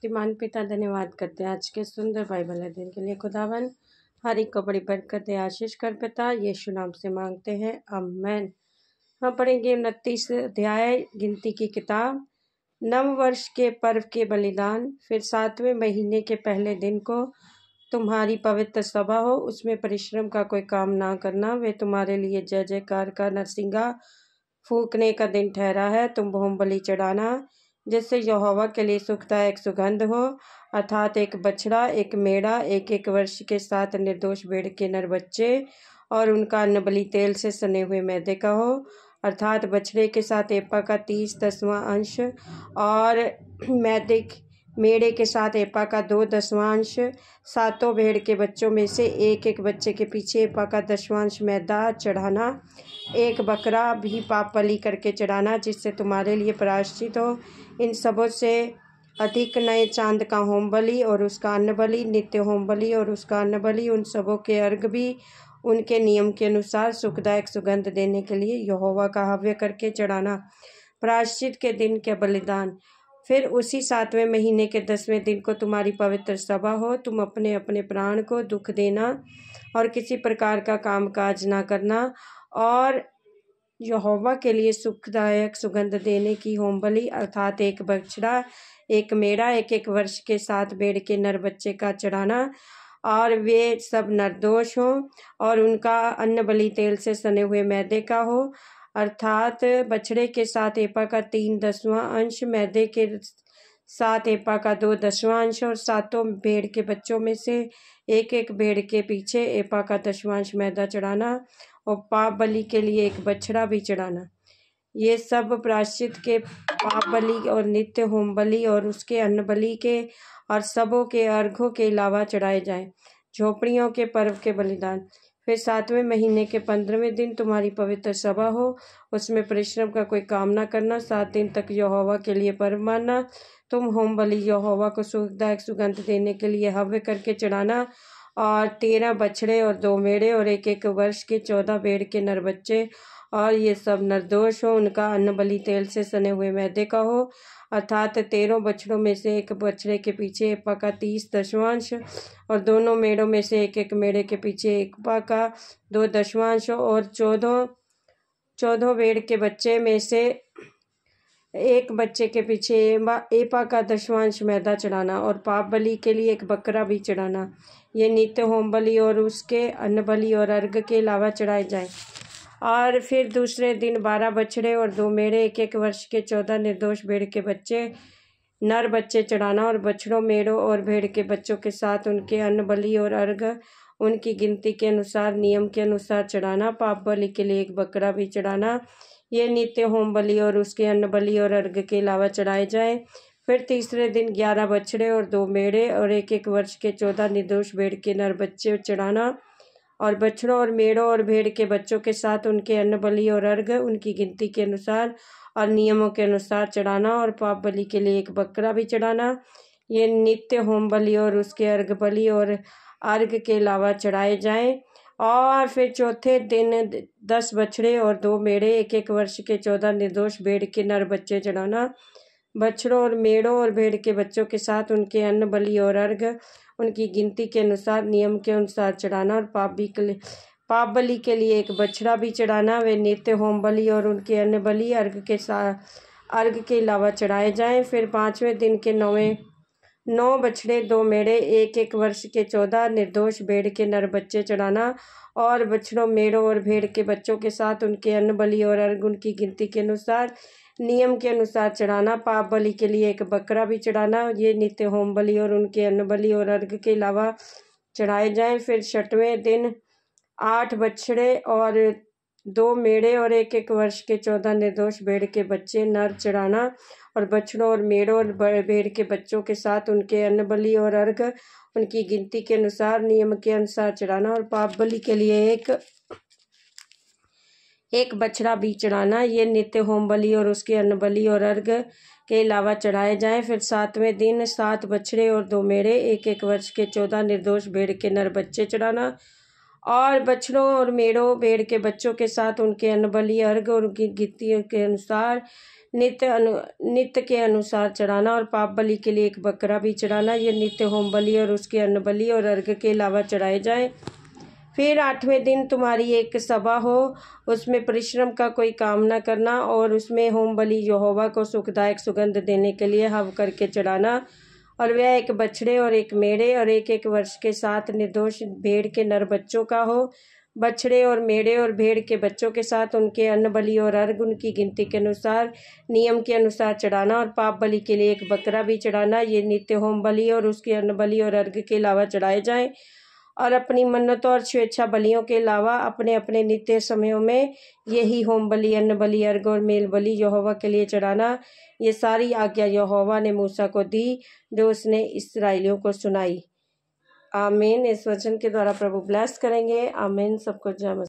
शक्तिमान पिता धन्यवाद करते हैं आज के सुंदर बाइबल अध्ययन के लिए। खुदावन हर एक को बड़ी बरकत दे, आशीष कर पिता, यीशु नाम से मांगते हैं, आमीन। हम पढ़ेंगे 29 अध्याय गिनती की किताब। नव वर्ष के पर्व के बलिदान। फिर 7वें महीने के पहले दिन को तुम्हारी पवित्र सभा हो, उसमें परिश्रम का कोई काम ना करना। वे तुम्हारे लिए जय जयकार का नरसिंगा फूकने का दिन ठहरा है। तुम होम बलि चढ़ाना जिससे यहोवा के लिए सुखदायक सुगंध हो, अर्थात एक बछड़ा, एक मेढ़ा, एक एक वर्ष के 7 निर्दोष भेड़ के नर बच्चे, और उनका अन्न बलि तेल से सने हुए मैदे का हो, अर्थात बछड़े के साथ एपा का 30वां अंश, और मेढ़े के साथ एपा का 2/10वां अंश। 7 भेड़ के बच्चों में से एक एक बच्चे के पीछे एपा का 10वां अंश मैदा चढ़ाना। एक बकरा भी पाप बलि करके चढ़ाना जिससे तुम्हारे लिए प्रायश्चित हो। इन सबों से अधिक नए चांद का होम बलि और उसका अन्न बलि, नित्य होम बलि और उसका अन्न बलि, उन सबों के अर्घ भी उनके नियम के अनुसार सुखदायक सुगंध देने के लिए यहोवा का हव्य करके चढ़ाना। प्रायश्चित के दिन के बलिदान। फिर उसी 7वें महीने के 10वें दिन को तुम्हारी पवित्र सभा हो। तुम अपने अपने प्राण को दुख देना और किसी प्रकार का काम काज ना करना, और यहोवा के लिए सुखदायक सुगंध देने की होम बलि, अर्थात एक बछड़ा, एक मेढ़ा, एक एक वर्ष के 7 भेड़ के नर बच्चे का चढ़ाना, और वे सब निर्दोष हों, और उनका अन्न बलि तेल से सने हुए मैदे का हो, अर्थात बछड़े के साथ एपा का 3/10वां अंश, मैदे के साथ एपा का 2/10वां अंश, और 7 भेड़ के बच्चों में से एक एक भेड़ के पीछे एपा का 10वां अंश मैदा चढ़ाना, और पाप बलि के लिए एक बछड़ा भी चढ़ाना। ये सब प्रायश्चित के पाप बलि और नित्य होम बलि और उसके अन्न बलि के और सबों के अर्घों के अलावा चढ़ाए जाएं। झोपड़ियों के पर्व के बलिदान। फिर 7वें महीने के 15वें दिन तुम्हारी पवित्र सभा हो, उसमें परिश्रम का कोई काम ना करना। 7 दिन तक यहोवा के लिए पर्व मानना। तुम होम बलि यहोवा को सुखदायक सुगंध देने के लिए हव्य करके चढ़ाना, और 13 बछड़े और 2 मेढ़े और एक एक वर्ष के 14 भेड़ के नर बच्चे, और ये सब निर्दोष हो। उनका अन्न बलि तेल से सने हुए मैदे का हो, अर्थात 13 बछड़ों में से एक बछड़े के पीछे एपा का 30/10वां अंश, और दोनों मेढ़ों में से एक एक मेढ़े के पीछे एपा का 2/10वां अंश, और 14 भेड़ के बच्चे में से एक बच्चे के पीछे एपा का 10वां अंश मैदा चढ़ाना, और पाप बलि के लिए एक बकरा भी चढ़ाना। ये नित्य होम बलि और उसके अन्न बलि और अर्घ के अलावा चढ़ाए जाएं। और फिर दूसरे दिन 12 बछड़े और 2 मेढ़े, एक एक वर्ष के 14 निर्दोष भेड़ के बच्चे, नर बच्चे चढ़ाना, और बछड़ों, मेढ़ों और भेड़ के बच्चों के साथ उनके अन्न बलि और अर्घ उनकी गिनती के अनुसार, नियम के अनुसार चढ़ाना। पाप बलि के लिए एक बकरा भी चढ़ाना। ये नित्य होम बलि और उसके अन्न बलि और अर्घ के अलावा चढ़ाए जाएं। फिर तीसरे दिन 11 बछड़े और 2 मेढ़े और एक एक वर्ष के 14 निर्दोष भेड़ के नर बच्चे चढ़ाना, और बछड़ों और मेढ़ों और भेड़ के बच्चों के साथ उनके अन्न बलि और अर्घ उनकी गिनती के अनुसार और नियमों के अनुसार चढ़ाना, और पाप बलि के लिए एक बकरा भी चढ़ाना। ये नित्य होम बलि और उसके अर्घ बलि और अर्घ के अलावा चढ़ाए जाएं। और फिर चौथे दिन 10 बछड़े और 2 मेढ़े, एक एक वर्ष के 14 निर्दोष भेड़ के नर बच्चे चढ़ाना। बछड़ों और मेढ़ों और भेड़ के बच्चों के साथ उनके अन्न बलि और अर्घ उनकी गिनती के अनुसार, नियम के अनुसार चढ़ाना, और पाप बलि के लिए एक बछड़ा भी चढ़ाना। वे नित्य होम बलि और उनके अन्न बलि अर्घ के अलावा चढ़ाए जाएं। फिर 5वें दिन के 9 बछड़े, 2 मेढ़े, एक एक वर्ष के 14 निर्दोष भेड़ के नर बच्चे चढ़ाना, और बछड़ों, मेढ़ों और भेड़ के बच्चों के साथ उनके अन्न बलि और अर्घ उनकी गिनती के अनुसार, नियम के अनुसार चढ़ाना। पाप बलि के लिए एक बकरा भी चढ़ाना। ये नित्य होम बलि और उनके अन्न बलि और अर्घ के अलावा चढ़ाए जाएं। फिर 6वें दिन 8 बछड़े और 2 मेढ़े और एक एक वर्ष के 14 निर्दोष भेड़ के बच्चे नर चढ़ाना, और बछड़ों और मेढ़ों और भेड़ के बच्चों के साथ उनके अन्न बलि और अर्घ उनकी गिनती के अनुसार, नियम के अनुसार चढ़ाना, और पाप बलि के लिए एक बछड़ा भी चढ़ाना। ये नित्य होम बलि और उसके अन्न बलि और अर्घ के अलावा चढ़ाए जाएं। फिर 7वें दिन 7 बछड़े और 2 मेढ़े, एक एक वर्ष के 14 निर्दोष भेड़ के नर बच्चे चढ़ाना, और बछड़ों और मेढ़ों भेड़ के बच्चों के साथ उनके अन्न बलि अर्घ और उनकी गिनती के अनुसार, नित्य के अनुसार चढ़ाना और पाप बलि के लिए एक बकरा भी चढ़ाना। ये नित्य होम बलि और उसके अन्न बलि और अर्घ के अलावा चढ़ाए जाएं। फिर 8वें दिन तुम्हारी एक सभा हो, उसमें परिश्रम का कोई काम न करना और उसमें होम बलि यहोवा को सुखदायक सुगंध देने के लिए हव करके चढ़ाना। और वह एक बछड़े और एक मेढ़े और 1-1 वर्ष के 7 निर्दोष भेड़ के नर बच्चों का हो। बछड़े और मेढ़े और भेड़ के बच्चों के साथ उनके अन्न बलि और अर्घ उनकी गिनती के अनुसार नियम के अनुसार चढ़ाना और पाप बलि के लिए एक बकरा भी चढ़ाना। ये नित्य होम बलि और उसके अन्न बलि और अर्घ के अलावा चढ़ाए जाएं। और अपनी मन्नतों और स्वेच्छा बलियों के अलावा अपने अपने नित्य समयों में यही होम बलि, अन्न बलि, अर्घ और मेल बलि यहोवा के लिए चढ़ाना। ये सारी आज्ञा यहोवा ने मूसा को दी जो उसने इस्राएलियों को सुनाई। आमीन। इस वचन के द्वारा प्रभु ब्लेस करेंगे। आमीन। सबको जय मसीह।